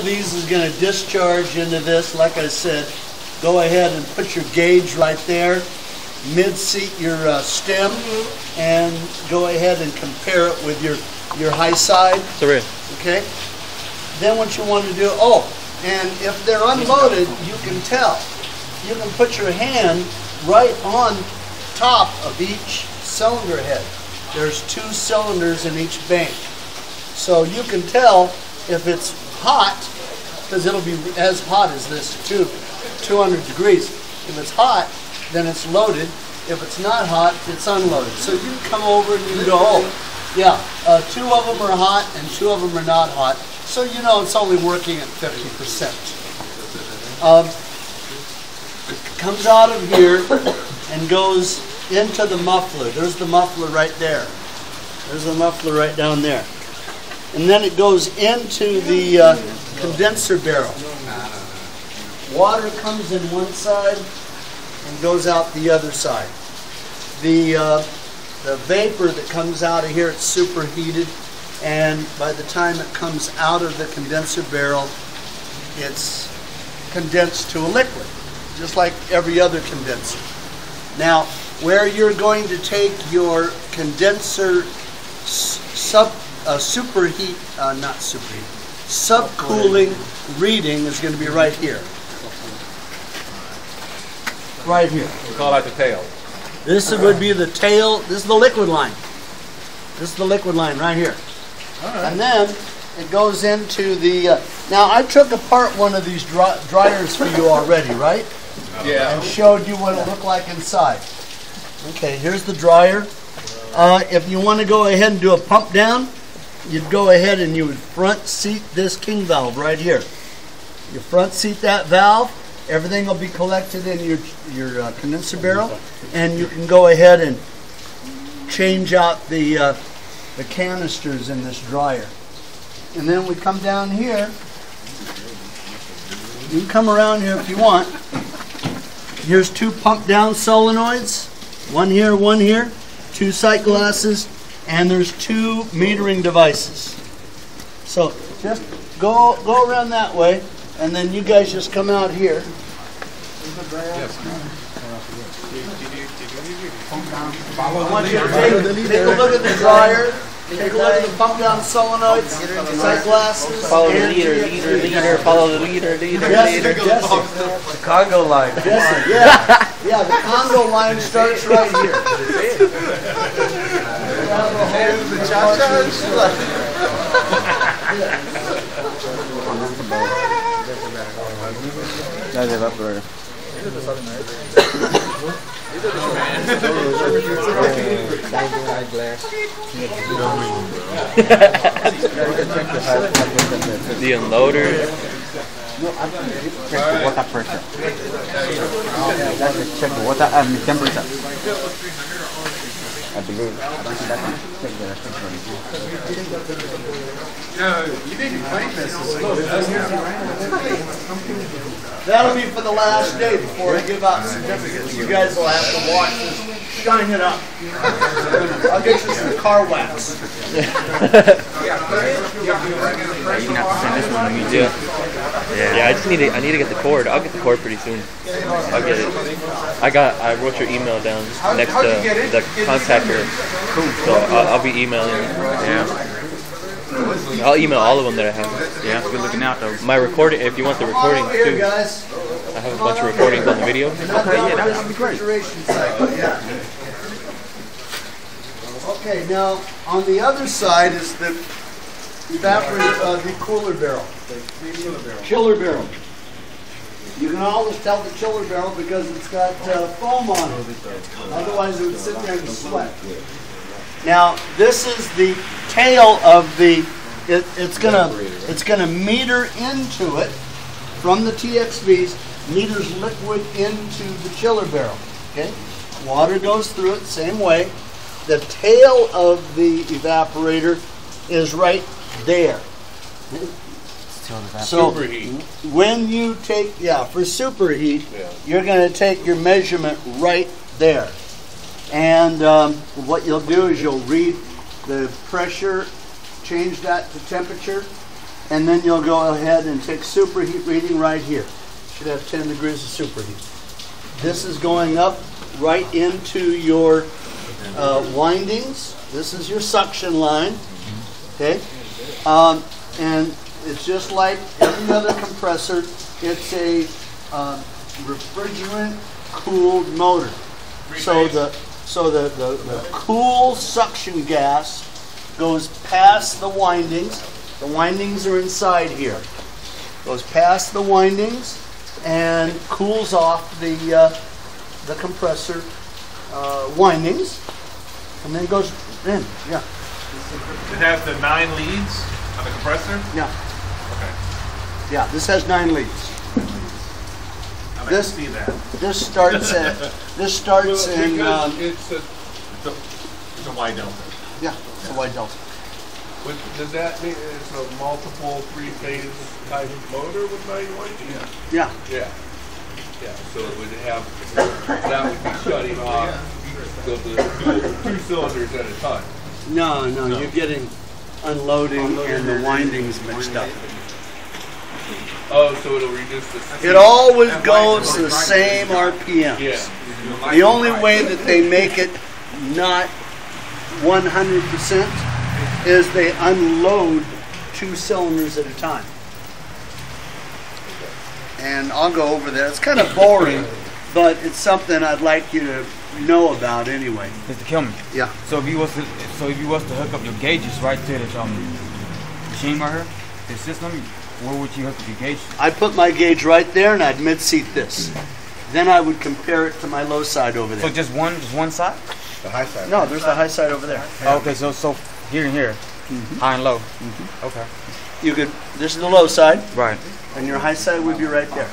these is going to discharge into this. Like I said, go ahead and put your gauge right there. Mid-seat your stem, and go ahead and compare it with your high side. Okay. Then what you want to do, and if they're unloaded, you can tell. You can put your hand right on top of each cylinder head. There's 2 cylinders in each bank. So you can tell if it's hot, because it'll be as hot as this tube, 200 degrees. If it's hot, then it's loaded. If it's not hot, it's unloaded. So you can come over and you can go, 2 of them are hot and 2 of them are not hot. So you know it's only working at 50%. It comes out of here and goes into the muffler. There's the muffler right there. There's the muffler right down there. And then it goes into the condenser barrel. Water comes in one side and goes out the other side. The vapor that comes out of here, it's superheated, and by the time it comes out of the condenser barrel, it's condensed to a liquid, just like every other condenser. Now, where you're going to take your condenser subcooling reading is going to be right here. Right here. We call that the tail. This would be the tail. This is the liquid line. This is the liquid line right here. And then it goes into the... now, I took apart one of these dryers for you already, right? Yeah. And showed you what it looked like inside. Okay, here's the dryer. If you want to go ahead and do a pump down, you'd go ahead and you would front seat this king valve right here. You front seat that valve. Everything will be collected in your condenser barrel, and you can go ahead and change out the canisters in this dryer. And then we come down here. You can come around here if you want. Here's 2 pump down solenoids, one here, 2 sight glasses, and there's 2 metering devices. So just go around that way. And then you guys just come out here. Yes. I want you to take a look at the dryer, take a look at the pump down solenoids, sight glasses. Follow the leader, follow the leader. Jesse. The Congo line. Jesse, yeah, the Congo line starts right here. The cha-cha. That's evaporator. The unloader. No, I check the water pressure. That's check the water temperature. I believe. I don't think that can check the temperature. No, you didn't claim this. That'll be for the last day before I give out certificates. You guys will have to watch this. Shine it up. I'll get you some car wax. You can have to send this one to me too. Yeah, I need to get the cord. I'll get the cord pretty soon. I'll get it. I wrote your email down next to the contactor. So I'll be emailing. Yeah. I'll email all of them that I have. Yeah, good looking out though. My recording, if you want the recordings too. Guys. I have a bunch of recordings on the video. Okay, yeah, that would be great. Okay, now on the other side is the evaporator, the cooler barrel. Chiller barrel. You can always tell the chiller barrel because it's got foam on it. Otherwise it would sit there and sweat. Now this is the tail of the. It's gonna meter into it from the TXVs. Meters liquid into the chiller barrel. Okay, water goes through it same way. The tail of the evaporator is right there. So when you take, for superheat, you're going to take your measurement right there. And what you'll do is you'll read the pressure, change that to temperature, And then you'll go ahead and take superheat reading right here. Should have 10 degrees of superheat. This is going up right into your windings. This is your suction line. Okay? And it's just like every other compressor. It's a refrigerant cooled motor. So the cool suction gas goes past the windings. The windings are inside here. Goes past the windings and cools off the compressor windings, and then goes in. Yeah. It has the 9 leads on the compressor? Yeah. Okay. Yeah, this has 9 leads. I can see that. This starts in It's a wide delta. yeah, it's a wide delta. Does that mean it's a multiple three-phase type of motor with 9 windings? Yeah. Yeah. Yeah, so it would have, that would be shutting off the 2 cylinders at a time. No, you're getting unloading and the windings mixed up. Oh, so it'll reduce the speed. It always goes to the same RPMs. Yeah. The only way that they make it not 100% is they unload 2 cylinders at a time. And I'll go over that. It's kind of boring, but it's something I'd like you to know about anyway. Mr. Kilman. Yeah. So if you was to hook up your gauges right to this machine right here, the system, where would you hook up your gauges? I'd put my gauge right there and I'd mid-seat this. Then I would compare it to my low side over there. So just one side? The high side. No, there's the high side over there. Okay, so here and here, high and low. Okay. You could. This is the low side, Right. and your high side would be right there.